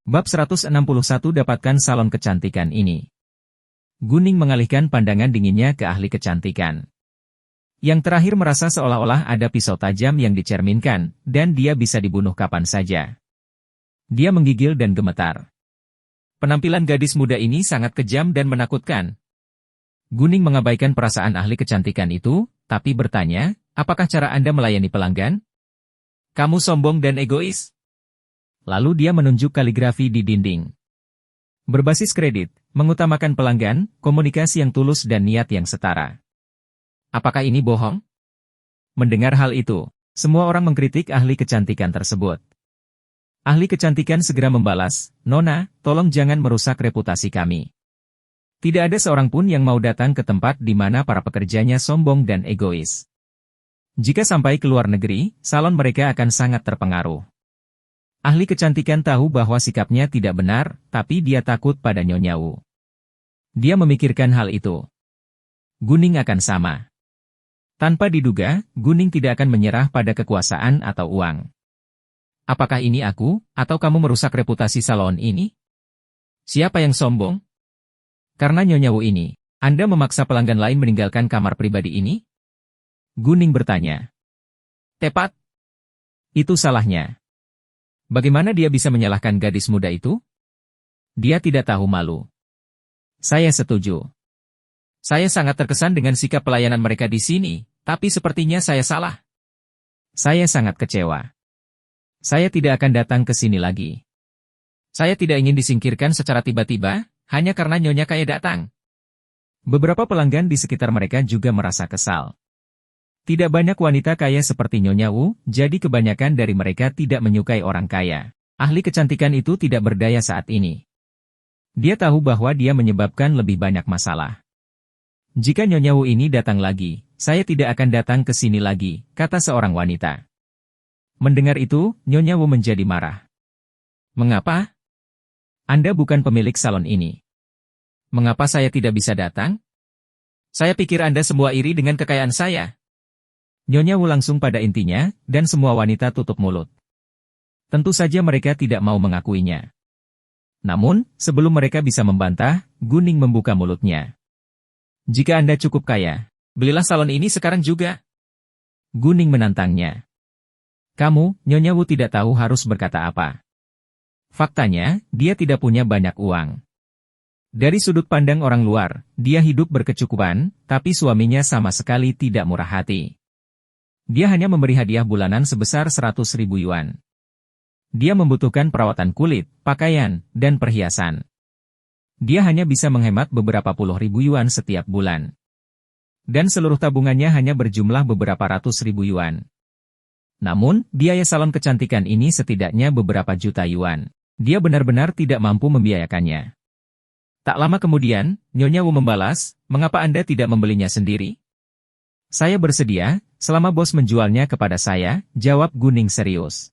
Bab 161 dapatkan salon kecantikan ini. Guning mengalihkan pandangan dinginnya ke ahli kecantikan. Yang terakhir merasa seolah-olah ada pisau tajam yang dicerminkan, dan dia bisa dibunuh kapan saja. Dia menggigil dan gemetar. Penampilan gadis muda ini sangat kejam dan menakutkan. Guning mengabaikan perasaan ahli kecantikan itu, tapi bertanya, apakah cara Anda melayani pelanggan? Kamu sombong dan egois. Lalu dia menunjuk kaligrafi di dinding. Berbasis kredit, mengutamakan pelanggan, komunikasi yang tulus dan niat yang setara. Apakah ini bohong? Mendengar hal itu, semua orang mengkritik ahli kecantikan tersebut. Ahli kecantikan segera membalas, Nona, tolong jangan merusak reputasi kami. Tidak ada seorang pun yang mau datang ke tempat di mana para pekerjanya sombong dan egois. Jika sampai ke luar negeri, salon mereka akan sangat terpengaruh. Ahli kecantikan tahu bahwa sikapnya tidak benar, tapi dia takut pada Nyonya Wu. Dia memikirkan hal itu. Guning akan sama. Tanpa diduga, Guning tidak akan menyerah pada kekuasaan atau uang. Apakah ini aku, atau kamu merusak reputasi salon ini? Siapa yang sombong? Karena Nyonya Wu ini, Anda memaksa pelanggan lain meninggalkan kamar pribadi ini? Guning bertanya. Tepat. Itu salahnya. Bagaimana dia bisa menyalahkan gadis muda itu? Dia tidak tahu malu. Saya setuju. Saya sangat terkesan dengan sikap pelayanan mereka di sini, tapi sepertinya saya salah. Saya sangat kecewa. Saya tidak akan datang ke sini lagi. Saya tidak ingin disingkirkan secara tiba-tiba, hanya karena Nyonya Kaya datang. Beberapa pelanggan di sekitar mereka juga merasa kesal. Tidak banyak wanita kaya seperti Nyonya Wu, jadi kebanyakan dari mereka tidak menyukai orang kaya. Ahli kecantikan itu tidak berdaya saat ini. Dia tahu bahwa dia menyebabkan lebih banyak masalah. Jika Nyonya Wu ini datang lagi, saya tidak akan datang ke sini lagi, kata seorang wanita. Mendengar itu, Nyonya Wu menjadi marah. Mengapa? Anda bukan pemilik salon ini. Mengapa saya tidak bisa datang? Saya pikir Anda semua iri dengan kekayaan saya. Nyonya Wu langsung pada intinya, dan semua wanita tutup mulut. Tentu saja mereka tidak mau mengakuinya. Namun, sebelum mereka bisa membantah, Guning membuka mulutnya. Jika Anda cukup kaya, belilah salon ini sekarang juga. Guning menantangnya. Kamu, Nyonya Wu tidak tahu harus berkata apa. Faktanya, dia tidak punya banyak uang. Dari sudut pandang orang luar, dia hidup berkecukupan, tapi suaminya sama sekali tidak murah hati. Dia hanya memberi hadiah bulanan sebesar 100.000 yuan. Dia membutuhkan perawatan kulit, pakaian, dan perhiasan. Dia hanya bisa menghemat beberapa puluh ribu yuan setiap bulan. Dan seluruh tabungannya hanya berjumlah beberapa ratus ribu yuan. Namun, biaya salon kecantikan ini setidaknya beberapa juta yuan. Dia benar-benar tidak mampu membiayakannya. Tak lama kemudian, Nyonya Wu membalas, mengapa Anda tidak membelinya sendiri? Saya bersedia, selama bos menjualnya kepada saya, jawab Guning serius.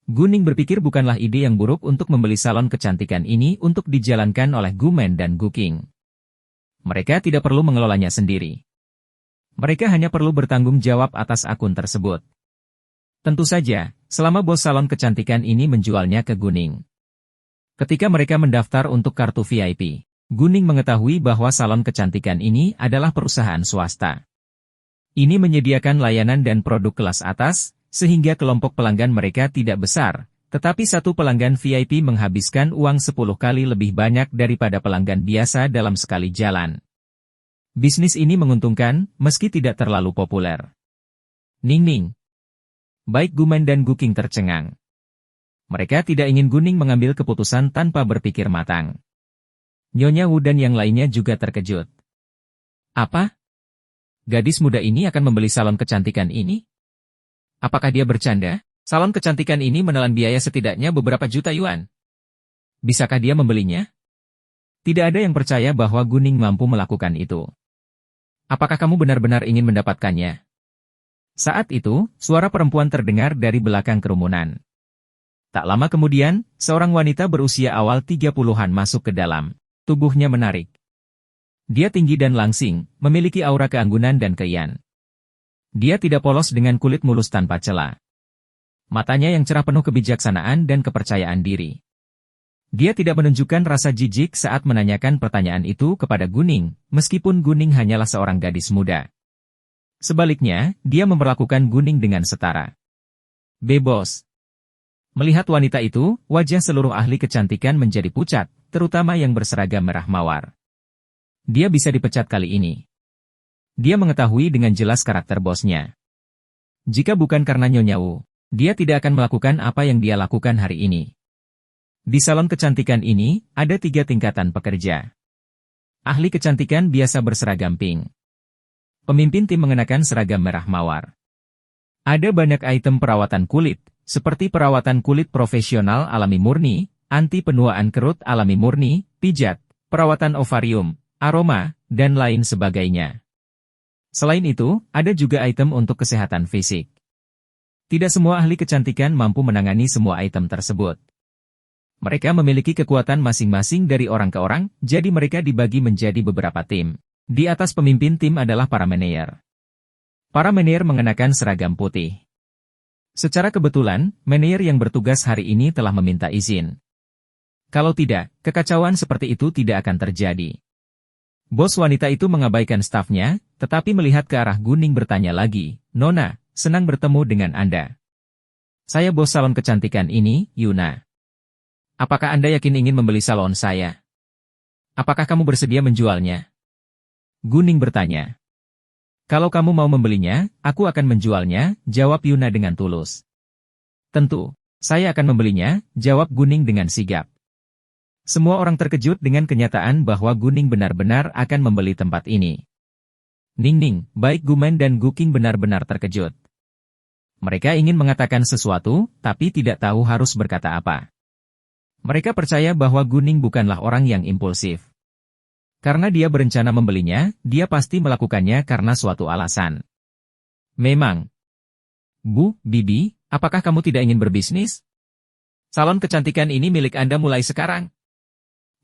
Guning berpikir bukanlah ide yang buruk untuk membeli salon kecantikan ini untuk dijalankan oleh Gumen dan Guking. Mereka tidak perlu mengelolanya sendiri. Mereka hanya perlu bertanggung jawab atas akun tersebut. Tentu saja, selama bos salon kecantikan ini menjualnya ke Guning. Ketika mereka mendaftar untuk kartu VIP, Guning mengetahui bahwa salon kecantikan ini adalah perusahaan swasta. Ini menyediakan layanan dan produk kelas atas, sehingga kelompok pelanggan mereka tidak besar, tetapi satu pelanggan VIP menghabiskan uang 10 kali lebih banyak daripada pelanggan biasa dalam sekali jalan. Bisnis ini menguntungkan, meski tidak terlalu populer. Ning-ning. Baik Gumen dan Guking tercengang. Mereka tidak ingin Guning mengambil keputusan tanpa berpikir matang. Nyonya Wu dan yang lainnya juga terkejut. Apa? Gadis muda ini akan membeli salon kecantikan ini? Apakah dia bercanda? Salon kecantikan ini menelan biaya setidaknya beberapa juta yuan. Bisakah dia membelinya? Tidak ada yang percaya bahwa Guning mampu melakukan itu. Apakah kamu benar-benar ingin mendapatkannya? Saat itu, suara perempuan terdengar dari belakang kerumunan. Tak lama kemudian, seorang wanita berusia awal 30-an masuk ke dalam. Tubuhnya menarik. Dia tinggi dan langsing, memiliki aura keanggunan dan keian. Dia tidak polos dengan kulit mulus tanpa celah. Matanya yang cerah penuh kebijaksanaan dan kepercayaan diri. Dia tidak menunjukkan rasa jijik saat menanyakan pertanyaan itu kepada Guning, meskipun Guning hanyalah seorang gadis muda. Sebaliknya, dia memperlakukan Guning dengan setara. Bos. Melihat wanita itu, wajah seluruh ahli kecantikan menjadi pucat, terutama yang berseragam merah mawar. Dia bisa dipecat kali ini. Dia mengetahui dengan jelas karakter bosnya. Jika bukan karena Nyonya Wu, dia tidak akan melakukan apa yang dia lakukan hari ini. Di salon kecantikan ini, ada 3 tingkatan pekerja. Ahli kecantikan biasa berseragam pink. Pemimpin tim mengenakan seragam merah mawar. Ada banyak item perawatan kulit, seperti perawatan kulit profesional alami murni, anti penuaan kerut alami murni, pijat, perawatan ovarium, aroma, dan lain sebagainya. Selain itu, ada juga item untuk kesehatan fisik. Tidak semua ahli kecantikan mampu menangani semua item tersebut. Mereka memiliki kekuatan masing-masing dari orang ke orang, jadi mereka dibagi menjadi beberapa tim. Di atas pemimpin tim adalah para manajer. Para manajer mengenakan seragam putih. Secara kebetulan, manajer yang bertugas hari ini telah meminta izin. Kalau tidak, kekacauan seperti itu tidak akan terjadi. Bos wanita itu mengabaikan stafnya, tetapi melihat ke arah Guning bertanya lagi, "Nona, senang bertemu dengan Anda. Saya bos salon kecantikan ini, Yuna. Apakah Anda yakin ingin membeli salon saya? Apakah kamu bersedia menjualnya?" Guning bertanya. "Kalau kamu mau membelinya, aku akan menjualnya," jawab Yuna dengan tulus. "Tentu, saya akan membelinya," jawab Guning dengan sigap. Semua orang terkejut dengan kenyataan bahwa Guning benar-benar akan membeli tempat ini. Ning, baik Gumen dan Guking benar-benar terkejut. Mereka ingin mengatakan sesuatu, tapi tidak tahu harus berkata apa. Mereka percaya bahwa Guning bukanlah orang yang impulsif. Karena dia berencana membelinya, dia pasti melakukannya karena suatu alasan. Memang. "Bu, Bibi, apakah kamu tidak ingin berbisnis? Salon kecantikan ini milik Anda mulai sekarang.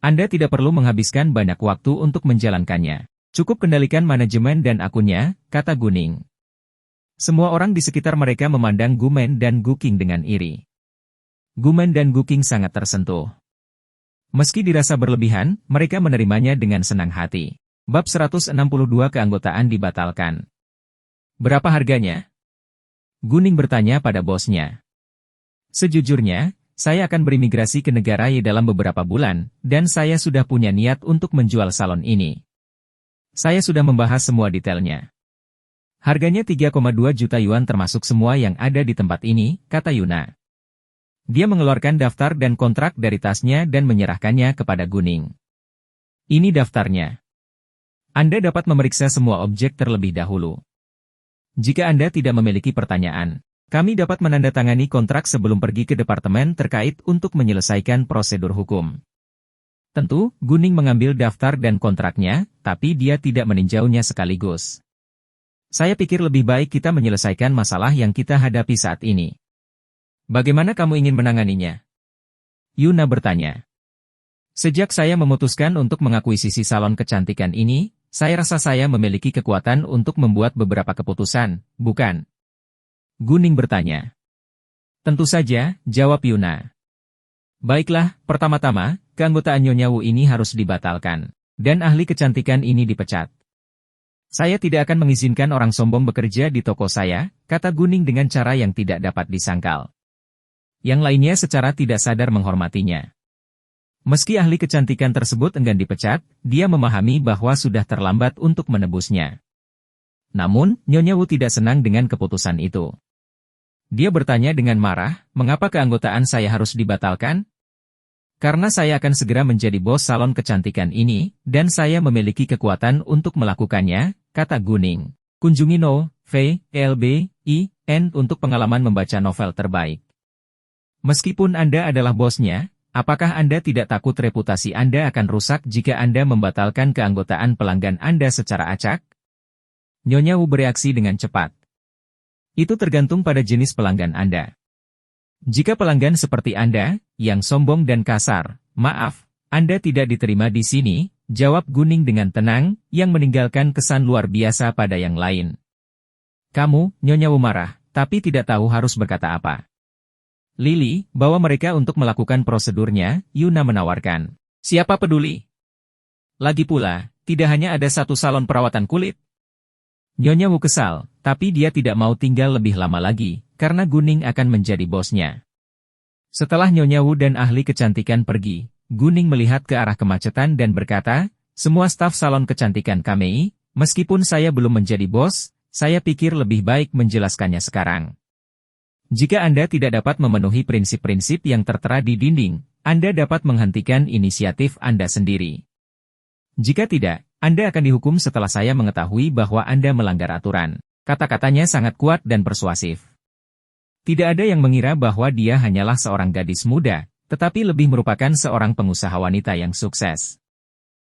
Anda tidak perlu menghabiskan banyak waktu untuk menjalankannya. Cukup kendalikan manajemen dan akunnya," kata Guning. Semua orang di sekitar mereka memandang Gumen dan Guking dengan iri. Gumen dan Guking sangat tersentuh. Meski dirasa berlebihan, mereka menerimanya dengan senang hati. Bab 162 keanggotaan dibatalkan. "Berapa harganya?" Guning bertanya pada bosnya. "Sejujurnya, saya akan berimigrasi ke negara Y dalam beberapa bulan, dan saya sudah punya niat untuk menjual salon ini. Saya sudah membahas semua detailnya. Harganya 3,2 juta yuan termasuk semua yang ada di tempat ini," kata Yuna. Dia mengeluarkan daftar dan kontrak dari tasnya dan menyerahkannya kepada Guning. "Ini daftarnya. Anda dapat memeriksa semua objek terlebih dahulu. Jika Anda tidak memiliki pertanyaan, kami dapat menandatangani kontrak sebelum pergi ke departemen terkait untuk menyelesaikan prosedur hukum." Tentu, Guning mengambil daftar dan kontraknya, tapi dia tidak meninjaunya sekaligus. "Saya pikir lebih baik kita menyelesaikan masalah yang kita hadapi saat ini. Bagaimana kamu ingin menanganinya?" Yuna bertanya. "Sejak saya memutuskan untuk mengakuisisi salon kecantikan ini, saya rasa saya memiliki kekuatan untuk membuat beberapa keputusan, bukan?" Guning bertanya. "Tentu saja," jawab Yuna. "Baiklah, pertama-tama, keanggotaan Nyonya Wu ini harus dibatalkan, dan ahli kecantikan ini dipecat. Saya tidak akan mengizinkan orang sombong bekerja di toko saya," kata Guning dengan cara yang tidak dapat disangkal. Yang lainnya secara tidak sadar menghormatinya. Meski ahli kecantikan tersebut enggan dipecat, dia memahami bahwa sudah terlambat untuk menebusnya. Namun, Nyonya Wu tidak senang dengan keputusan itu. Dia bertanya dengan marah, "Mengapa keanggotaan saya harus dibatalkan?" "Karena saya akan segera menjadi bos salon kecantikan ini, dan saya memiliki kekuatan untuk melakukannya," kata Guning. Kunjungi No.V.L.B.I.N untuk pengalaman membaca novel terbaik. Meskipun Anda adalah bosnya, apakah Anda tidak takut reputasi Anda akan rusak jika Anda membatalkan keanggotaan pelanggan Anda secara acak? Nyonya Wu bereaksi dengan cepat. "Itu tergantung pada jenis pelanggan Anda. Jika pelanggan seperti Anda, yang sombong dan kasar, maaf, Anda tidak diterima di sini," jawab Guning dengan tenang, yang meninggalkan kesan luar biasa pada yang lain. "Kamu," Nyonya Wu marah, tapi tidak tahu harus berkata apa. Lily, bawa mereka untuk melakukan prosedurnya, Yuna menawarkan. Siapa peduli? Lagi pula, tidak hanya ada satu salon perawatan kulit. Nyonya Wu kesal, tapi dia tidak mau tinggal lebih lama lagi, karena Guning akan menjadi bosnya. Setelah Nyonya Wu dan ahli kecantikan pergi, Guning melihat ke arah kemacetan dan berkata, semua staf salon kecantikan Kamei, meskipun saya belum menjadi bos, saya pikir lebih baik menjelaskannya sekarang. Jika Anda tidak dapat memenuhi prinsip-prinsip yang tertera di dinding, Anda dapat menghentikan inisiatif Anda sendiri. Jika tidak, Anda akan dihukum setelah saya mengetahui bahwa Anda melanggar aturan. Kata-katanya sangat kuat dan persuasif. Tidak ada yang mengira bahwa dia hanyalah seorang gadis muda, tetapi lebih merupakan seorang pengusaha wanita yang sukses.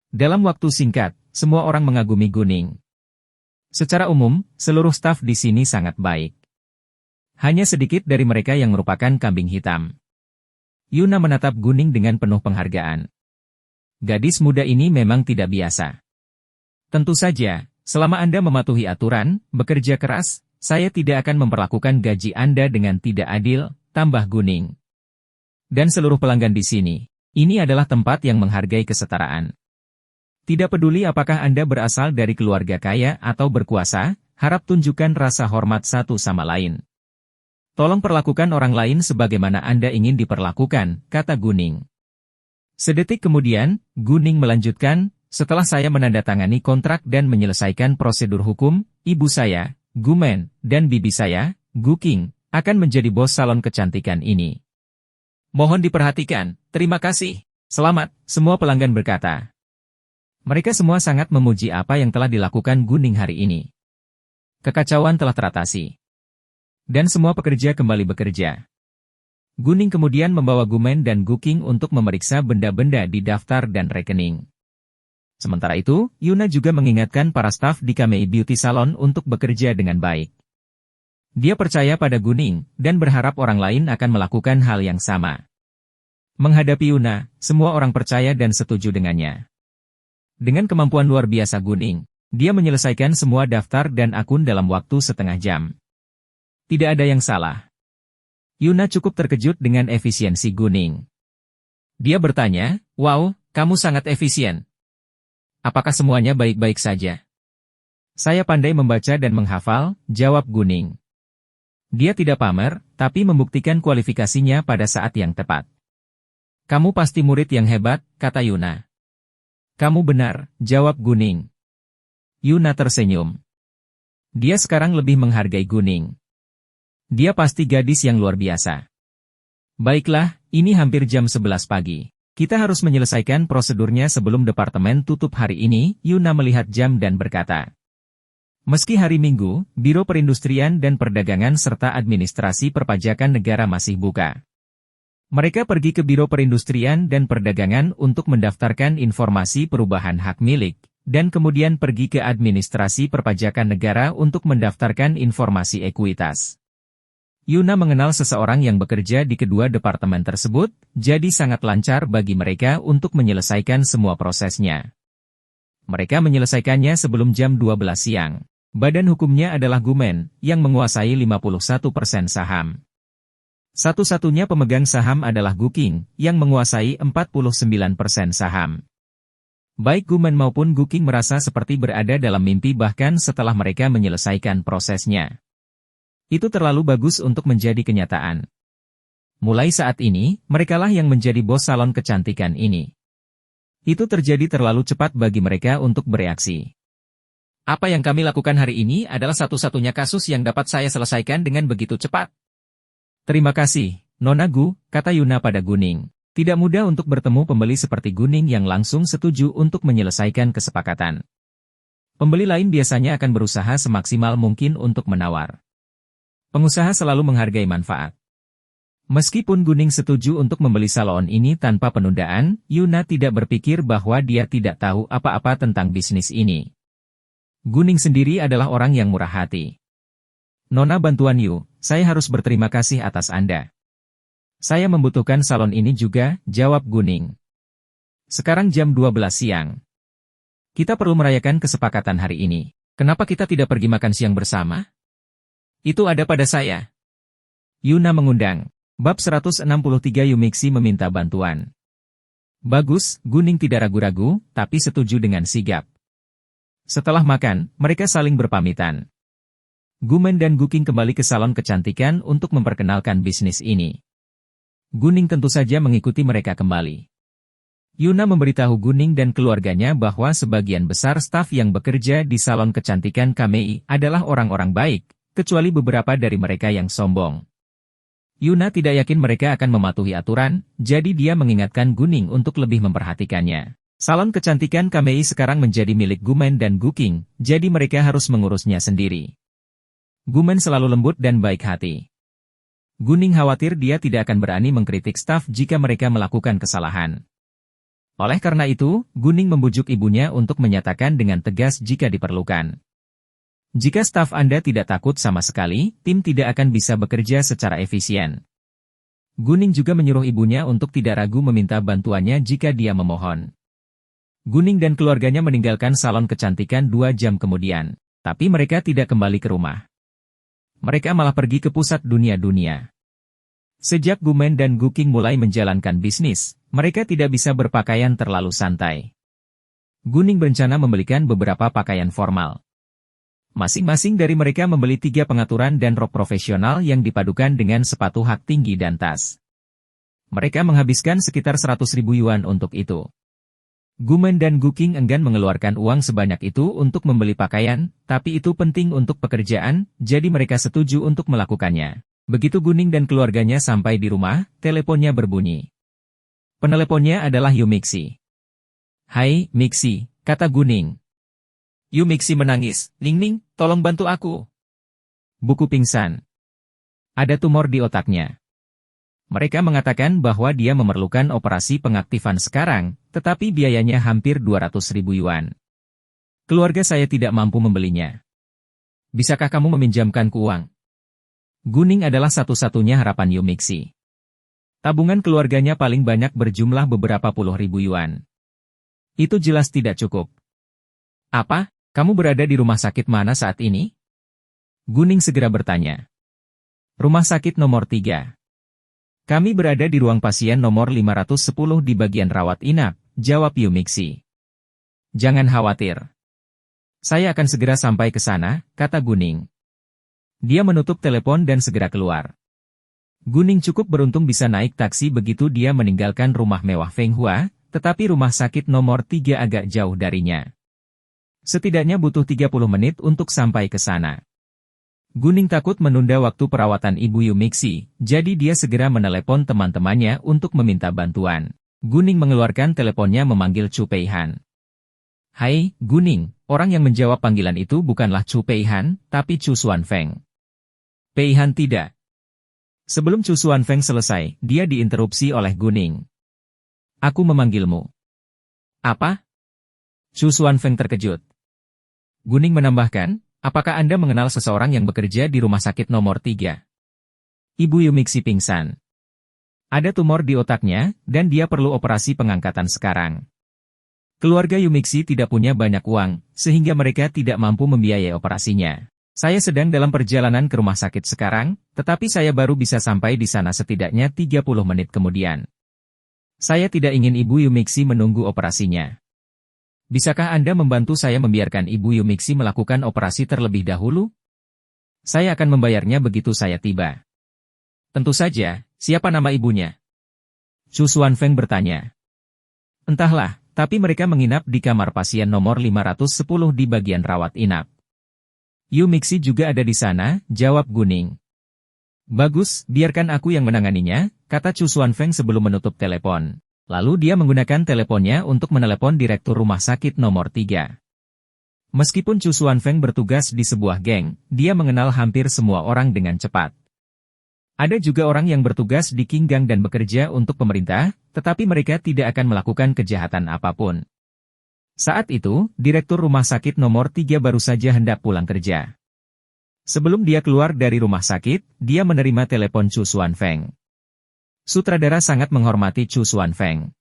Dalam waktu singkat, semua orang mengagumi Guning. Secara umum, seluruh staf di sini sangat baik. Hanya sedikit dari mereka yang merupakan kambing hitam. Yuna menatap Guning dengan penuh penghargaan. Gadis muda ini memang tidak biasa. Tentu saja, selama Anda mematuhi aturan, bekerja keras, saya tidak akan memperlakukan gaji Anda dengan tidak adil, tambah Guning. Dan seluruh pelanggan di sini, ini adalah tempat yang menghargai kesetaraan. Tidak peduli apakah Anda berasal dari keluarga kaya atau berkuasa, harap tunjukkan rasa hormat satu sama lain. Tolong perlakukan orang lain sebagaimana Anda ingin diperlakukan, kata Guning. Sedetik kemudian, Guning melanjutkan, setelah saya menandatangani kontrak dan menyelesaikan prosedur hukum, ibu saya, Gumen, dan bibi saya, Guking, akan menjadi bos salon kecantikan ini. Mohon diperhatikan, terima kasih. Selamat, semua pelanggan berkata. Mereka semua sangat memuji apa yang telah dilakukan Guning hari ini. Kekacauan telah teratasi. Dan semua pekerja kembali bekerja. Guning kemudian membawa Gumen dan Guking untuk memeriksa benda-benda di daftar dan rekening. Sementara itu, Yuna juga mengingatkan para staf di Kamei Beauty Salon untuk bekerja dengan baik. Dia percaya pada Guning, dan berharap orang lain akan melakukan hal yang sama. Menghadapi Yuna, semua orang percaya dan setuju dengannya. Dengan kemampuan luar biasa Guning, dia menyelesaikan semua daftar dan akun dalam waktu setengah jam. Tidak ada yang salah. Yuna cukup terkejut dengan efisiensi Guning. Dia bertanya, wow, kamu sangat efisien. Apakah semuanya baik-baik saja? Saya pandai membaca dan menghafal, jawab Guning. Dia tidak pamer, tapi membuktikan kualifikasinya pada saat yang tepat. Kamu pasti murid yang hebat, kata Yuna. Kamu benar, jawab Guning. Yuna tersenyum. Dia sekarang lebih menghargai Guning. Dia pasti gadis yang luar biasa. Baiklah, ini hampir jam 11 pagi. Kita harus menyelesaikan prosedurnya sebelum departemen tutup hari ini, Yuna melihat jam dan berkata. Meski hari Minggu, Biro Perindustrian dan Perdagangan serta Administrasi Perpajakan Negara masih buka. Mereka pergi ke Biro Perindustrian dan Perdagangan untuk mendaftarkan informasi perubahan hak milik, dan kemudian pergi ke Administrasi Perpajakan Negara untuk mendaftarkan informasi ekuitas. Yuna mengenal seseorang yang bekerja di kedua departemen tersebut, jadi sangat lancar bagi mereka untuk menyelesaikan semua prosesnya. Mereka menyelesaikannya sebelum jam 12 siang. Badan hukumnya adalah Gumen, yang menguasai 51% saham. Satu-satunya pemegang saham adalah Guking, yang menguasai 49% saham. Baik Gumen maupun Guking merasa seperti berada dalam mimpi bahkan setelah mereka menyelesaikan prosesnya. Itu terlalu bagus untuk menjadi kenyataan. Mulai saat ini, merekalah yang menjadi bos salon kecantikan ini. Itu terjadi terlalu cepat bagi mereka untuk bereaksi. Apa yang kami lakukan hari ini adalah satu-satunya kasus yang dapat saya selesaikan dengan begitu cepat. Terima kasih, Nona Gu, kata Yuna pada Guning. Tidak mudah untuk bertemu pembeli seperti Guning yang langsung setuju untuk menyelesaikan kesepakatan. Pembeli lain biasanya akan berusaha semaksimal mungkin untuk menawar. Pengusaha selalu menghargai manfaat. Meskipun Guning setuju untuk membeli salon ini tanpa penundaan, Yuna tidak berpikir bahwa dia tidak tahu apa-apa tentang bisnis ini. Guning sendiri adalah orang yang murah hati. Nona bantuan Yu, saya harus berterima kasih atas Anda. Saya membutuhkan salon ini juga, jawab Guning. Sekarang jam 12 siang. Kita perlu merayakan kesepakatan hari ini. Kenapa kita tidak pergi makan siang bersama? Itu ada pada saya. Yuna mengundang. Bab 163 Yumixi meminta bantuan. Bagus, Guning tidak ragu-ragu, tapi setuju dengan sigap. Setelah makan, mereka saling berpamitan. Gumen dan Guking kembali ke salon kecantikan untuk memperkenalkan bisnis ini. Guning tentu saja mengikuti mereka kembali. Yuna memberitahu Guning dan keluarganya bahwa sebagian besar staf yang bekerja di salon kecantikan Kamei adalah orang-orang baik, kecuali beberapa dari mereka yang sombong. Yuna tidak yakin mereka akan mematuhi aturan, jadi dia mengingatkan Guning untuk lebih memperhatikannya. Salon kecantikan Kamei sekarang menjadi milik Gumen dan Guking, jadi mereka harus mengurusnya sendiri. Gumen selalu lembut dan baik hati. Guning khawatir dia tidak akan berani mengkritik staf jika mereka melakukan kesalahan. Oleh karena itu, Guning membujuk ibunya untuk menyatakan dengan tegas jika diperlukan. Jika staf Anda tidak takut sama sekali, tim tidak akan bisa bekerja secara efisien. Guning juga menyuruh ibunya untuk tidak ragu meminta bantuannya jika dia memohon. Guning dan keluarganya meninggalkan salon kecantikan 2 jam kemudian, tapi mereka tidak kembali ke rumah. Mereka malah pergi ke pusat dunia-dunia. Sejak Gumen dan Guking mulai menjalankan bisnis, mereka tidak bisa berpakaian terlalu santai. Guning berencana membelikan beberapa pakaian formal. Masing-masing dari mereka membeli 3 pengaturan dan rok profesional yang dipadukan dengan sepatu hak tinggi dan tas. Mereka menghabiskan sekitar 100.000 yuan untuk itu. Gumen dan Guking enggan mengeluarkan uang sebanyak itu untuk membeli pakaian, tapi itu penting untuk pekerjaan, jadi mereka setuju untuk melakukannya. Begitu Guning dan keluarganya sampai di rumah, teleponnya berbunyi. Peneleponnya adalah Yumixi. "Hai, Mixi," kata Guning. Yumixi menangis, "Ning, tolong bantu aku." Buku pingsan. Ada tumor di otaknya. Mereka mengatakan bahwa dia memerlukan operasi pengaktifan sekarang, tetapi biayanya hampir 200.000 yuan. Keluarga saya tidak mampu membelinya. Bisakah kamu meminjamkanku uang? Guning adalah satu-satunya harapan Yumixi. Tabungan keluarganya paling banyak berjumlah beberapa puluh ribu yuan. Itu jelas tidak cukup. "Apa? Kamu berada di rumah sakit mana saat ini?" Guning segera bertanya. "Rumah sakit nomor 3. Kami berada di ruang pasien nomor 510 di bagian rawat inap," jawab Yumixi. "Jangan khawatir. Saya akan segera sampai ke sana," kata Guning. Dia menutup telepon dan segera keluar. Guning cukup beruntung bisa naik taksi begitu dia meninggalkan rumah mewah Feng Hua, tetapi rumah sakit nomor 3 agak jauh darinya. Setidaknya butuh 30 menit untuk sampai ke sana. Guning takut menunda waktu perawatan ibu Yumixi, jadi dia segera menelepon teman-temannya untuk meminta bantuan. Guning mengeluarkan teleponnya memanggil Chu Peihan. "Hai, Guning," orang yang menjawab panggilan itu bukanlah Chu Peihan, tapi Chu Xuanfeng. "Peihan tidak." Sebelum Chu Xuanfeng selesai, dia diinterupsi oleh Guning. "Aku memanggilmu." "Apa?" Chu Xuanfeng terkejut. Guning menambahkan, "Apakah Anda mengenal seseorang yang bekerja di rumah sakit nomor 3? Ibu Yumixi pingsan. Ada tumor di otaknya, dan dia perlu operasi pengangkatan sekarang. Keluarga Yumixi tidak punya banyak uang, sehingga mereka tidak mampu membiayai operasinya. Saya sedang dalam perjalanan ke rumah sakit sekarang, tetapi saya baru bisa sampai di sana setidaknya 30 menit kemudian. Saya tidak ingin Ibu Yumixi menunggu operasinya. Bisakah Anda membantu saya membiarkan Ibu Yumixi melakukan operasi terlebih dahulu? Saya akan membayarnya begitu saya tiba." "Tentu saja, siapa nama ibunya?" Chu Xuanfeng bertanya. "Entahlah, tapi mereka menginap di kamar pasien nomor 510 di bagian rawat inap." "Yumixi juga ada di sana," jawab Guning. "Bagus, biarkan aku yang menanganinya," kata Chu Xuanfeng sebelum menutup telepon. Lalu dia menggunakan teleponnya untuk menelepon direktur rumah sakit nomor 3. Meskipun Chu Xuanfeng bertugas di sebuah geng, dia mengenal hampir semua orang dengan cepat. Ada juga orang yang bertugas di Qinggang dan bekerja untuk pemerintah, tetapi mereka tidak akan melakukan kejahatan apapun. Saat itu, direktur rumah sakit nomor 3 baru saja hendak pulang kerja. Sebelum dia keluar dari rumah sakit, dia menerima telepon Chu Xuanfeng. Sutradara sangat menghormati Chu Xuanfeng.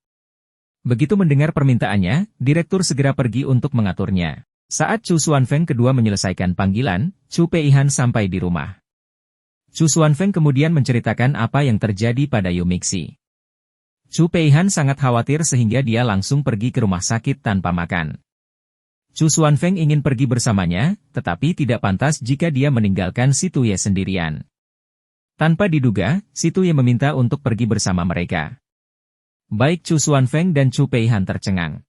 Begitu mendengar permintaannya, direktur segera pergi untuk mengaturnya. Saat Chu Xuanfeng kedua menyelesaikan panggilan, Chu Peihan sampai di rumah. Chu Xuanfeng kemudian menceritakan apa yang terjadi pada Yu Mixi. Chu Peihan sangat khawatir sehingga dia langsung pergi ke rumah sakit tanpa makan. Chu Xuanfeng ingin pergi bersamanya, tetapi tidak pantas jika dia meninggalkan si Tuye sendirian. Tanpa diduga, si Tuye meminta untuk pergi bersama mereka. Baik Chu Xuanfeng dan Chu Peihan tercengang.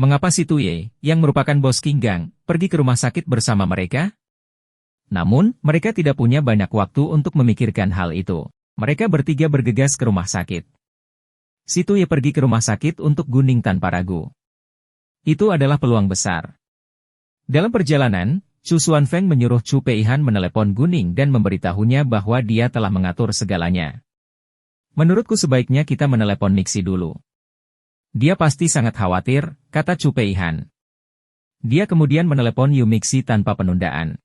Mengapa si Tuye, yang merupakan bos Qinggang, pergi ke rumah sakit bersama mereka? Namun, mereka tidak punya banyak waktu untuk memikirkan hal itu. Mereka bertiga bergegas ke rumah sakit. Si Tuye pergi ke rumah sakit untuk Guning tanpa ragu. Itu adalah peluang besar. Dalam perjalanan, Chu Xuanfeng menyuruh Chu Peihan menelepon Guning dan memberitahunya bahwa dia telah mengatur segalanya. Menurutku sebaiknya kita menelepon Mixi dulu. Dia pasti sangat khawatir, kata Chu Peihan. Dia kemudian menelepon Yu Mixi tanpa penundaan.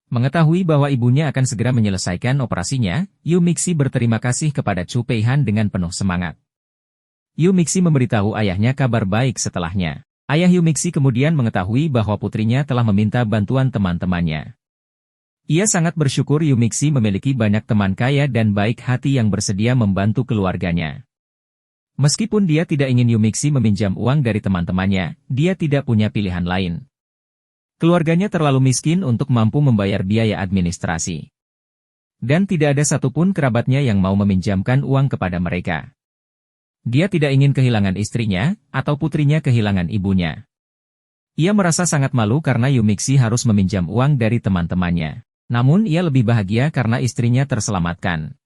Mengetahui bahwa ibunya akan segera menyelesaikan operasinya, Yu Mixi berterima kasih kepada Chu Peihan dengan penuh semangat. Yu Mixi memberitahu ayahnya kabar baik setelahnya. Ayah Yu Mixi kemudian mengetahui bahwa putrinya telah meminta bantuan teman-temannya. Ia sangat bersyukur Yu Mixi memiliki banyak teman kaya dan baik hati yang bersedia membantu keluarganya. Meskipun dia tidak ingin Yu Mixi meminjam uang dari teman-temannya, dia tidak punya pilihan lain. Keluarganya terlalu miskin untuk mampu membayar biaya administrasi. Dan tidak ada satupun kerabatnya yang mau meminjamkan uang kepada mereka. Dia tidak ingin kehilangan istrinya, atau putrinya kehilangan ibunya. Ia merasa sangat malu karena Yu Mixi harus meminjam uang dari teman-temannya. Namun ia lebih bahagia karena istrinya terselamatkan.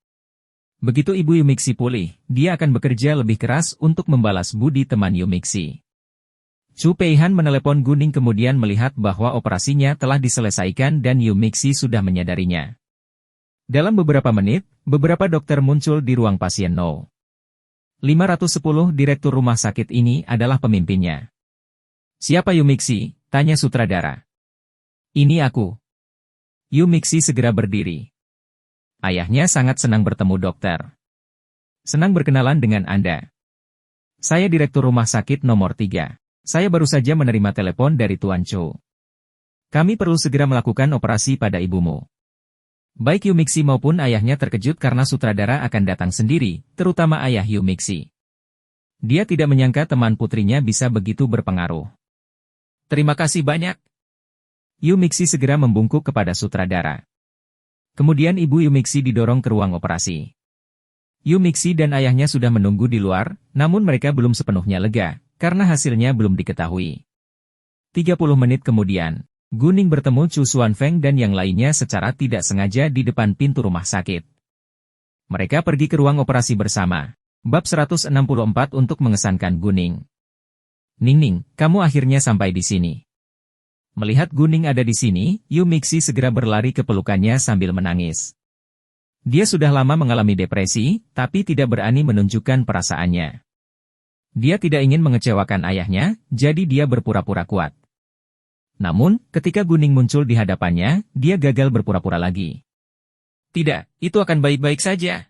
Begitu ibu Yu Mixi pulih, dia akan bekerja lebih keras untuk membalas budi teman Yu Mixi. Chu Peihan menelepon Guning kemudian melihat bahwa operasinya telah diselesaikan dan Yu Mixi sudah menyadarinya. Dalam beberapa menit, beberapa dokter muncul di ruang pasien No. 510 direktur rumah sakit ini adalah pemimpinnya. Siapa Yu Mixi? Tanya sutradara. Ini aku. Yu Mixi segera berdiri. Ayahnya sangat senang bertemu dokter. Senang berkenalan dengan Anda. Saya direktur rumah sakit nomor 3. Saya baru saja menerima telepon dari Tuan Cho. Kami perlu segera melakukan operasi pada ibumu. Baik Yu Mixi maupun ayahnya terkejut karena sutradara akan datang sendiri, terutama ayah Yu Mixi. Dia tidak menyangka teman putrinya bisa begitu berpengaruh. Terima kasih banyak. Yu Mixi segera membungkuk kepada sutradara. Kemudian ibu Yu Mixi didorong ke ruang operasi. Yu Mixi dan ayahnya sudah menunggu di luar, namun mereka belum sepenuhnya lega, karena hasilnya belum diketahui. 30 menit kemudian, Guning bertemu Chu Xuanfeng dan yang lainnya secara tidak sengaja di depan pintu rumah sakit. Mereka pergi ke ruang operasi bersama. Bab 164 untuk mengesankan Guning. Ning, kamu akhirnya sampai di sini. Melihat Guning ada di sini, Yu Mixi segera berlari ke pelukannya sambil menangis. Dia sudah lama mengalami depresi, tapi tidak berani menunjukkan perasaannya. Dia tidak ingin mengecewakan ayahnya, jadi dia berpura-pura kuat. Namun, ketika Guning muncul di hadapannya, dia gagal berpura-pura lagi. Tidak, itu akan baik-baik saja.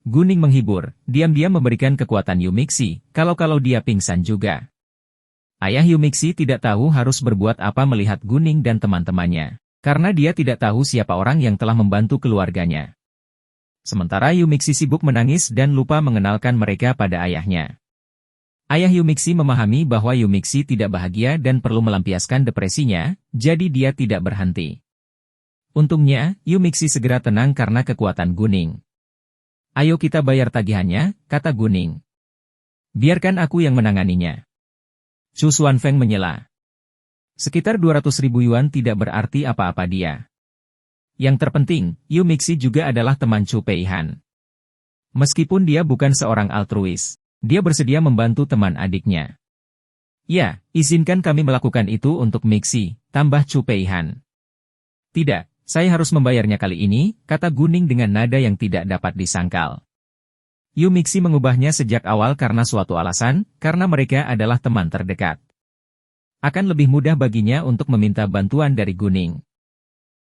Guning menghibur, diam-diam memberikan kekuatan Yu Mixi, kalau-kalau dia pingsan juga. Ayah Yu Mixi tidak tahu harus berbuat apa melihat Guning dan teman-temannya, karena dia tidak tahu siapa orang yang telah membantu keluarganya. Sementara Yu Mixi sibuk menangis dan lupa mengenalkan mereka pada ayahnya. Ayah Yu Mixi memahami bahwa Yu Mixi tidak bahagia dan perlu melampiaskan depresinya, jadi dia tidak berhenti. Untungnya, Yu Mixi segera tenang karena kekuatan Guning. Ayo kita bayar tagihannya, kata Guning. Biarkan aku yang menanganinya. Chu Xuanfeng menyela. Sekitar 200.000 yuan tidak berarti apa-apa dia. Yang terpenting, Yu Mixi juga adalah teman Chu Peihan. Meskipun dia bukan seorang altruis, dia bersedia membantu teman adiknya. Ya, izinkan kami melakukan itu untuk Mixi, tambah Chu Peihan. Tidak, saya harus membayarnya kali ini, kata Guning dengan nada yang tidak dapat disangkal. Yu Mixi mengubahnya sejak awal karena suatu alasan, karena mereka adalah teman terdekat. Akan lebih mudah baginya untuk meminta bantuan dari Guning.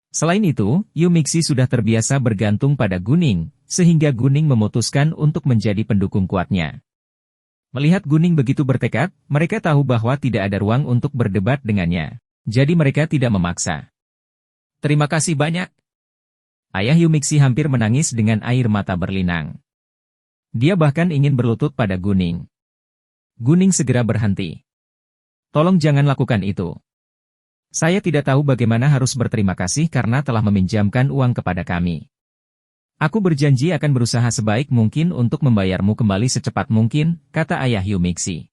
Selain itu, Yu Mixi sudah terbiasa bergantung pada Guning, sehingga Guning memutuskan untuk menjadi pendukung kuatnya. Melihat Guning begitu bertekad, mereka tahu bahwa tidak ada ruang untuk berdebat dengannya. Jadi mereka tidak memaksa. Terima kasih banyak. Ayah Yumixi hampir menangis dengan air mata berlinang. Dia bahkan ingin berlutut pada Guning. Guning segera berhenti. Tolong jangan lakukan itu. Saya tidak tahu bagaimana harus berterima kasih karena telah meminjamkan uang kepada kami. Aku berjanji akan berusaha sebaik mungkin untuk membayarmu kembali secepat mungkin, kata ayah Yumixi.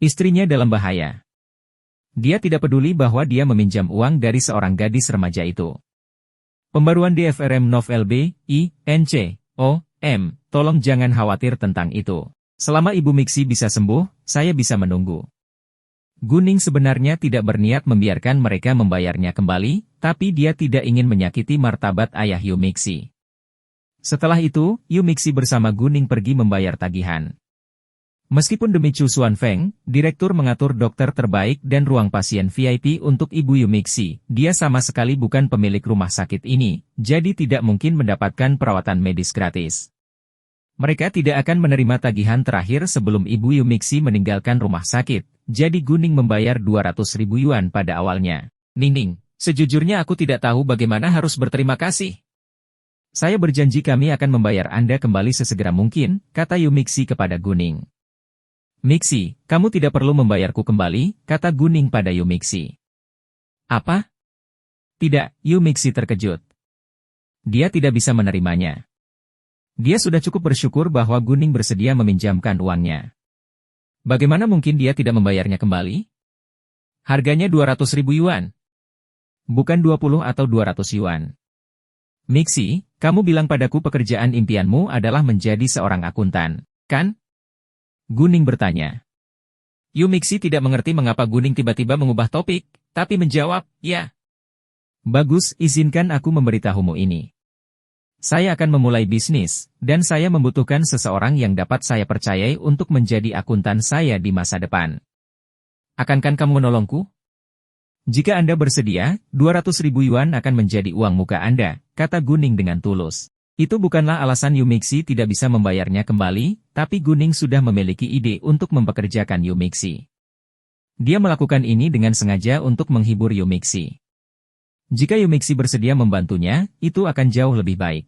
Istrinya dalam bahaya. Dia tidak peduli bahwa dia meminjam uang dari seorang gadis remaja itu. Pembaruan DFRM Novel B, I, N, C, O, M, tolong jangan khawatir tentang itu. Selama Ibu Mixi bisa sembuh, saya bisa menunggu. Guning sebenarnya tidak berniat membiarkan mereka membayarnya kembali, tapi dia tidak ingin menyakiti martabat ayah Yumixi. Setelah itu, Yumixi bersama Guning pergi membayar tagihan. Meskipun demi Chu Xuanfeng, direktur mengatur dokter terbaik dan ruang pasien VIP untuk Ibu Yumixi, dia sama sekali bukan pemilik rumah sakit ini, jadi tidak mungkin mendapatkan perawatan medis gratis. Mereka tidak akan menerima tagihan terakhir sebelum Ibu Yumixi meninggalkan rumah sakit, jadi Guning membayar 200.000 yuan pada awalnya. Ning, sejujurnya aku tidak tahu bagaimana harus berterima kasih. Saya berjanji kami akan membayar Anda kembali sesegera mungkin, kata Yumixi kepada Guning. Mixi, kamu tidak perlu membayarku kembali, kata Guning pada Yumixi. Apa? Tidak, Yumixi terkejut. Dia tidak bisa menerimanya. Dia sudah cukup bersyukur bahwa Guning bersedia meminjamkan uangnya. Bagaimana mungkin dia tidak membayarnya kembali? Harganya 200.000 yuan. Bukan 20 atau 200 yuan. Mixi, kamu bilang padaku pekerjaan impianmu adalah menjadi seorang akuntan, kan? Guning bertanya. Yumixi tidak mengerti mengapa Guning tiba-tiba mengubah topik, tapi menjawab, ya. Bagus, izinkan aku memberitahumu ini. Saya akan memulai bisnis, dan saya membutuhkan seseorang yang dapat saya percayai untuk menjadi akuntan saya di masa depan. Akankah kamu menolongku? Jika Anda bersedia, 200.000 yuan akan menjadi uang muka Anda, kata Guning dengan tulus. Itu bukanlah alasan Yumixi tidak bisa membayarnya kembali, tapi Guning sudah memiliki ide untuk mempekerjakan Yumixi. Dia melakukan ini dengan sengaja untuk menghibur Yumixi. Jika Yumixi bersedia membantunya, itu akan jauh lebih baik.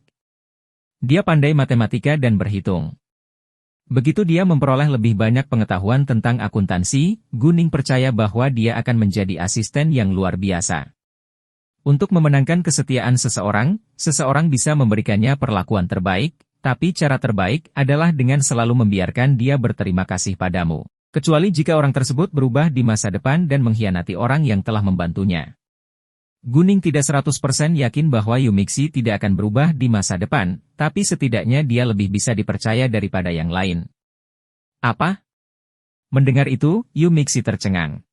Dia pandai matematika dan berhitung. Begitu dia memperoleh lebih banyak pengetahuan tentang akuntansi, Guning percaya bahwa dia akan menjadi asisten yang luar biasa. Untuk memenangkan kesetiaan seseorang, seseorang bisa memberikannya perlakuan terbaik, tapi cara terbaik adalah dengan selalu membiarkan dia berterima kasih padamu. Kecuali jika orang tersebut berubah di masa depan dan mengkhianati orang yang telah membantunya. Guning tidak 100% yakin bahwa Yumixi tidak akan berubah di masa depan, tapi setidaknya dia lebih bisa dipercaya daripada yang lain. Apa? Mendengar itu, Yumixi tercengang.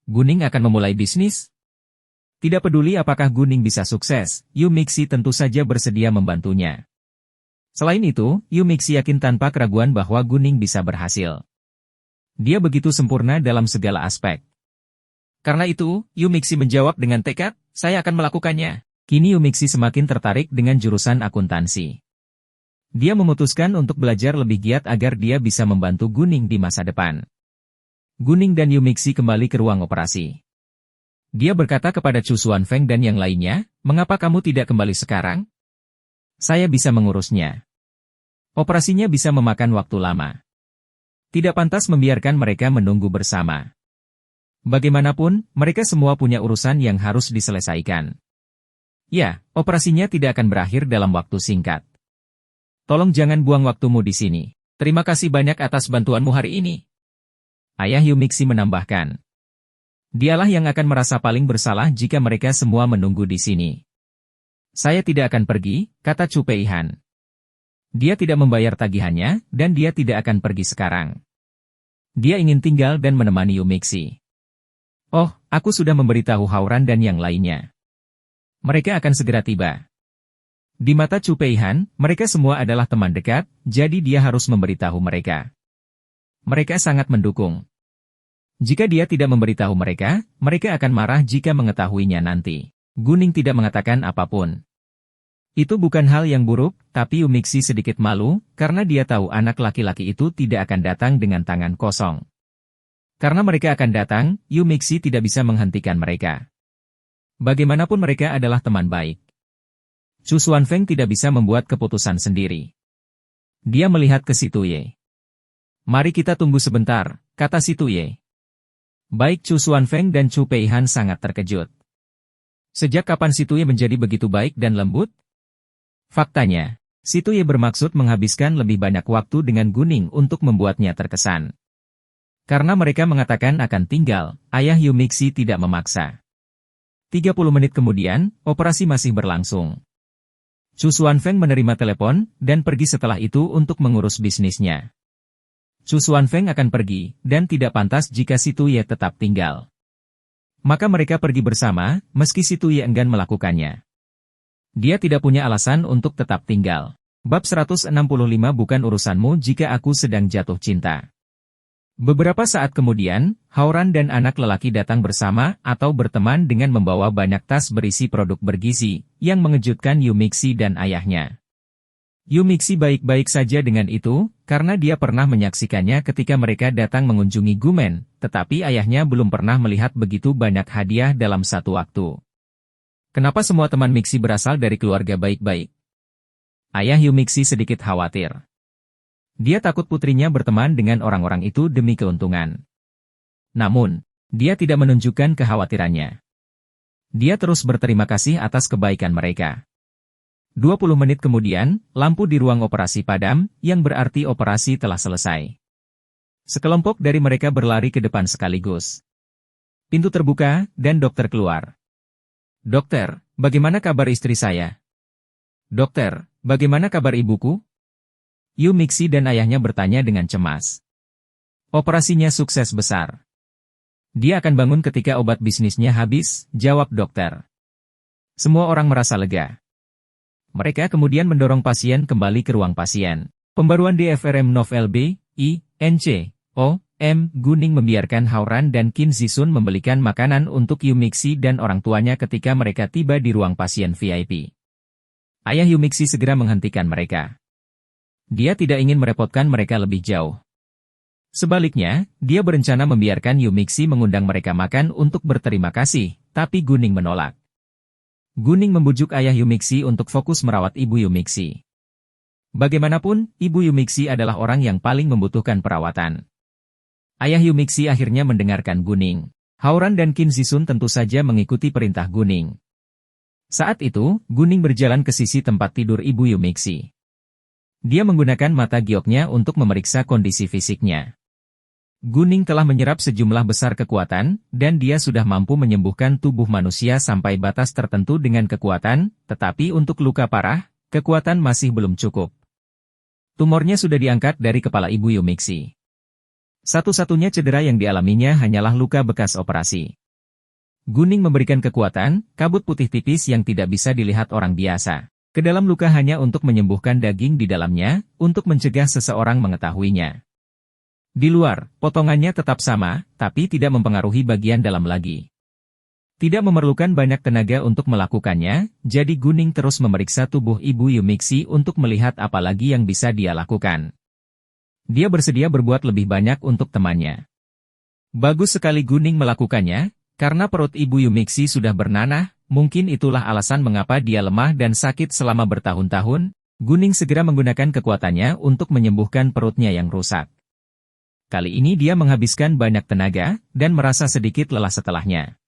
Guning akan memulai bisnis? Tidak peduli apakah Guning bisa sukses, Yumixi tentu saja bersedia membantunya. Selain itu, Yumixi yakin tanpa keraguan bahwa Guning bisa berhasil. Dia begitu sempurna dalam segala aspek. Karena itu, Yumixi menjawab dengan tekad, saya akan melakukannya. Kini Yumixi semakin tertarik dengan jurusan akuntansi. Dia memutuskan untuk belajar lebih giat agar dia bisa membantu Guning di masa depan. Guning dan Yumixi kembali ke ruang operasi. Dia berkata kepada Chu Xuanfeng dan yang lainnya, mengapa kamu tidak kembali sekarang? Saya bisa mengurusnya. Operasinya bisa memakan waktu lama. Tidak pantas membiarkan mereka menunggu bersama. Bagaimanapun, mereka semua punya urusan yang harus diselesaikan. Ya, operasinya tidak akan berakhir dalam waktu singkat. Tolong jangan buang waktumu di sini. Terima kasih banyak atas bantuanmu hari ini. Ayah Yumixi menambahkan. Dialah yang akan merasa paling bersalah jika mereka semua menunggu di sini. Saya tidak akan pergi, kata Chu Peihan. Dia tidak membayar tagihannya, dan dia tidak akan pergi sekarang. Dia ingin tinggal dan menemani Yumixi. Oh, aku sudah memberitahu Hauran dan yang lainnya. Mereka akan segera tiba. Di mata Chu Peihan, mereka semua adalah teman dekat, jadi dia harus memberitahu mereka. Mereka sangat mendukung. Jika dia tidak memberitahu mereka, mereka akan marah jika mengetahuinya nanti. Guning tidak mengatakan apapun. Itu bukan hal yang buruk, tapi Yumixi sedikit malu, karena dia tahu anak laki-laki itu tidak akan datang dengan tangan kosong. Karena mereka akan datang, Yumixi tidak bisa menghentikan mereka. Bagaimanapun mereka adalah teman baik. Chu Xuanfeng tidak bisa membuat keputusan sendiri. Dia melihat ke Si Tuye. Mari kita tunggu sebentar, kata Si Tuye. Baik Chu Xuanfeng dan Chu Peihan sangat terkejut. Sejak kapan Si Tuye menjadi begitu baik dan lembut? Faktanya, Si Tuye bermaksud menghabiskan lebih banyak waktu dengan Guning untuk membuatnya terkesan. Karena mereka mengatakan akan tinggal, ayah Yu Mixi tidak memaksa. 30 menit kemudian, operasi masih berlangsung. Chu Xuanfeng menerima telepon, dan pergi setelah itu untuk mengurus bisnisnya. Chu Xuanfeng akan pergi, dan tidak pantas jika Si Tuye tetap tinggal. Maka mereka pergi bersama, meski Si Tuye enggan melakukannya. Dia tidak punya alasan untuk tetap tinggal. Bab 165 bukan urusanmu jika aku sedang jatuh cinta. Beberapa saat kemudian, Hauran dan anak lelaki datang bersama atau berteman dengan membawa banyak tas berisi produk bergizi, yang mengejutkan Yu Mixi dan ayahnya. Yu Mixi baik-baik saja dengan itu, karena dia pernah menyaksikannya ketika mereka datang mengunjungi Gumen, tetapi ayahnya belum pernah melihat begitu banyak hadiah dalam satu waktu. Kenapa semua teman Mixi berasal dari keluarga baik-baik? Ayah Yu Mixi sedikit khawatir. Dia takut putrinya berteman dengan orang-orang itu demi keuntungan. Namun, dia tidak menunjukkan kekhawatirannya. Dia terus berterima kasih atas kebaikan mereka. 20 menit kemudian, lampu di ruang operasi padam, yang berarti operasi telah selesai. Sekelompok dari mereka berlari ke depan sekaligus. Pintu terbuka, dan dokter keluar. Dokter, bagaimana kabar istri saya? Dokter, bagaimana kabar ibuku? Yu Mixi dan ayahnya bertanya dengan cemas. Operasinya sukses besar. Dia akan bangun ketika obat bisnisnya habis, jawab dokter. Semua orang merasa lega. Mereka kemudian mendorong pasien kembali ke ruang pasien. Pembaruan DFRM Novel B, I, NC, O, M. Guning membiarkan Hauran dan Qin Zisun membelikan makanan untuk Yu Mixi dan orang tuanya ketika mereka tiba di ruang pasien VIP. Ayah Yu Mixi segera menghentikan mereka. Dia tidak ingin merepotkan mereka lebih jauh. Sebaliknya, dia berencana membiarkan Yu Mixi mengundang mereka makan untuk berterima kasih, tapi Guning menolak. Guning membujuk ayah Yu Mixi untuk fokus merawat ibu Yu Mixi. Bagaimanapun, ibu Yu Mixi adalah orang yang paling membutuhkan perawatan. Ayah Yu Mixi akhirnya mendengarkan Guning. Hauran dan Qin Zisun tentu saja mengikuti perintah Guning. Saat itu, Guning berjalan ke sisi tempat tidur ibu Yu Mixi. Dia menggunakan mata gioknya untuk memeriksa kondisi fisiknya. Guning telah menyerap sejumlah besar kekuatan, dan dia sudah mampu menyembuhkan tubuh manusia sampai batas tertentu dengan kekuatan, tetapi untuk luka parah, kekuatan masih belum cukup. Tumornya sudah diangkat dari kepala ibu Yu Mixi. Satu-satunya cedera yang dialaminya hanyalah luka bekas operasi. Guning memberikan kekuatan, kabut putih tipis yang tidak bisa dilihat orang biasa, ke dalam luka hanya untuk menyembuhkan daging di dalamnya, untuk mencegah seseorang mengetahuinya. Di luar, potongannya tetap sama, tapi tidak mempengaruhi bagian dalam lagi. Tidak memerlukan banyak tenaga untuk melakukannya, jadi Guning terus memeriksa tubuh ibu Yu Mixi untuk melihat apa lagi yang bisa dia lakukan. Dia bersedia berbuat lebih banyak untuk temannya. Bagus sekali Guning melakukannya, karena perut ibu Yu Mixi sudah bernanah. Mungkin itulah alasan mengapa dia lemah dan sakit selama bertahun-tahun. Guning segera menggunakan kekuatannya untuk menyembuhkan perutnya yang rusak. Kali ini dia menghabiskan banyak tenaga, dan merasa sedikit lelah setelahnya.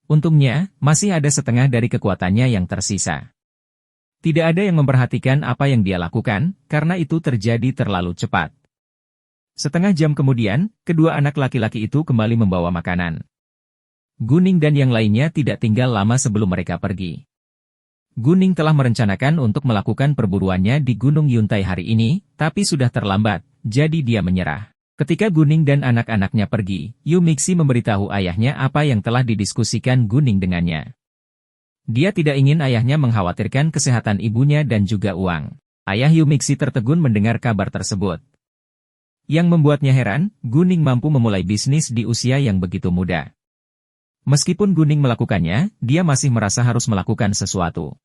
Untungnya, masih ada setengah dari kekuatannya yang tersisa. Tidak ada yang memperhatikan apa yang dia lakukan, karena itu terjadi terlalu cepat. Setengah jam kemudian, kedua anak laki-laki itu kembali membawa makanan. Guning dan yang lainnya tidak tinggal lama sebelum mereka pergi. Guning telah merencanakan untuk melakukan perburuannya di Gunung Yuntai hari ini, tapi sudah terlambat, jadi dia menyerah. Ketika Guning dan anak-anaknya pergi, Yu Mixi memberitahu ayahnya apa yang telah didiskusikan Guning dengannya. Dia tidak ingin ayahnya mengkhawatirkan kesehatan ibunya dan juga uang. Ayah Yu Mixi tertegun mendengar kabar tersebut. Yang membuatnya heran, Guning mampu memulai bisnis di usia yang begitu muda. Meskipun Guning melakukannya, dia masih merasa harus melakukan sesuatu.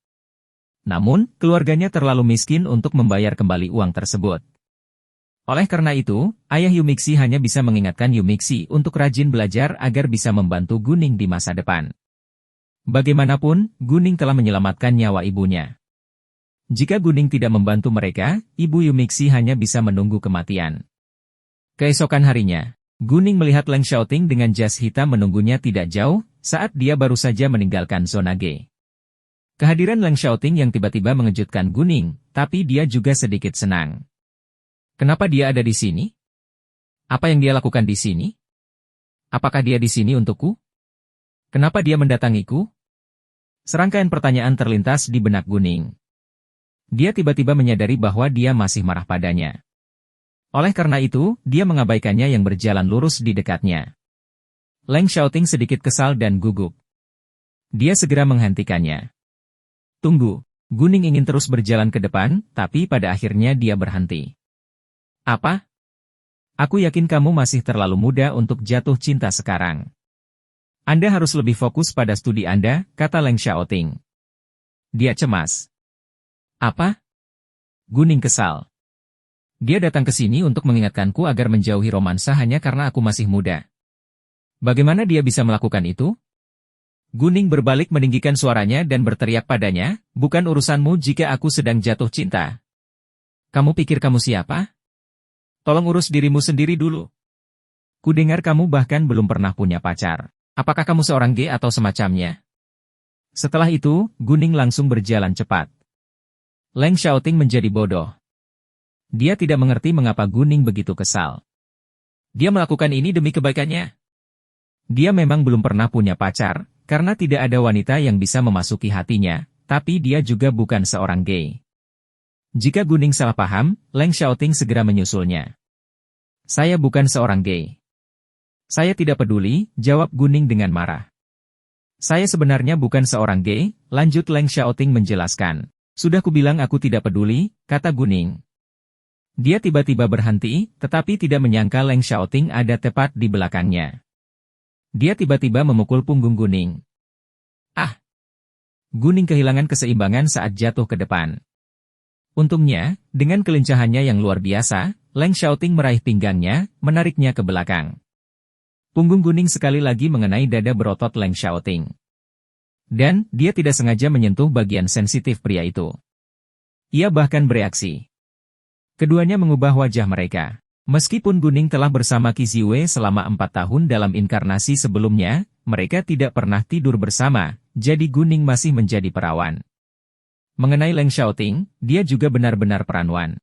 Namun, keluarganya terlalu miskin untuk membayar kembali uang tersebut. Oleh karena itu, ayah Yu Mixi hanya bisa mengingatkan Yu Mixi untuk rajin belajar agar bisa membantu Guning di masa depan. Bagaimanapun, Guning telah menyelamatkan nyawa ibunya. Jika Guning tidak membantu mereka, Ibu Yumixi hanya bisa menunggu kematian. Keesokan harinya, Guning melihat Leng Xiaoting dengan jas hitam menunggunya tidak jauh, saat dia baru saja meninggalkan zona G. Kehadiran Leng Xiaoting yang tiba-tiba mengejutkan Guning, tapi dia juga sedikit senang. Kenapa dia ada di sini? Apa yang dia lakukan di sini? Apakah dia di sini untukku? Kenapa dia mendatangiku? Serangkaian pertanyaan terlintas di benak Guning. Dia tiba-tiba menyadari bahwa dia masih marah padanya. Oleh karena itu, dia mengabaikannya yang berjalan lurus di dekatnya. Leng Xiaoting sedikit kesal dan gugup. Dia segera menghentikannya. Tunggu, Guning ingin terus berjalan ke depan, tapi pada akhirnya dia berhenti. Apa? Aku yakin kamu masih terlalu muda untuk jatuh cinta sekarang. Anda harus lebih fokus pada studi Anda, kata Leng Xiaoting. Dia cemas. Apa? Guning kesal. Dia datang ke sini untuk mengingatkanku agar menjauhi romansa hanya karena aku masih muda. Bagaimana dia bisa melakukan itu? Guning berbalik meninggikan suaranya dan berteriak padanya, bukan urusanmu jika aku sedang jatuh cinta. Kamu pikir kamu siapa? Tolong urus dirimu sendiri dulu. Kudengar kamu bahkan belum pernah punya pacar. Apakah kamu seorang gay atau semacamnya? Setelah itu, Guning langsung berjalan cepat. Leng Xiaoting menjadi bodoh. Dia tidak mengerti mengapa Guning begitu kesal. Dia melakukan ini demi kebaikannya. Dia memang belum pernah punya pacar, karena tidak ada wanita yang bisa memasuki hatinya, tapi dia juga bukan seorang gay. Jika Guning salah paham, Leng Xiaoting segera menyusulnya. Saya bukan seorang gay. Saya tidak peduli, jawab Guning dengan marah. Saya sebenarnya bukan seorang gay, lanjut Leng Xiaoting menjelaskan. Sudah kubilang aku tidak peduli, kata Guning. Dia tiba-tiba berhenti, tetapi tidak menyangka Leng Xiaoting ada tepat di belakangnya. Dia tiba-tiba memukul punggung Guning. Ah! Guning kehilangan keseimbangan saat jatuh ke depan. Untungnya, dengan kelincahannya yang luar biasa, Leng Xiaoting meraih pinggangnya, menariknya ke belakang. Punggung Guning sekali lagi mengenai dada berotot Leng Xiaoting. Dan, dia tidak sengaja menyentuh bagian sensitif pria itu. Ia bahkan bereaksi. Keduanya mengubah wajah mereka. Meskipun Guning telah bersama Qi Ziwei selama 4 tahun dalam inkarnasi sebelumnya, mereka tidak pernah tidur bersama, jadi Guning masih menjadi perawan. Mengenai Leng Xiaoting, dia juga benar-benar perawan.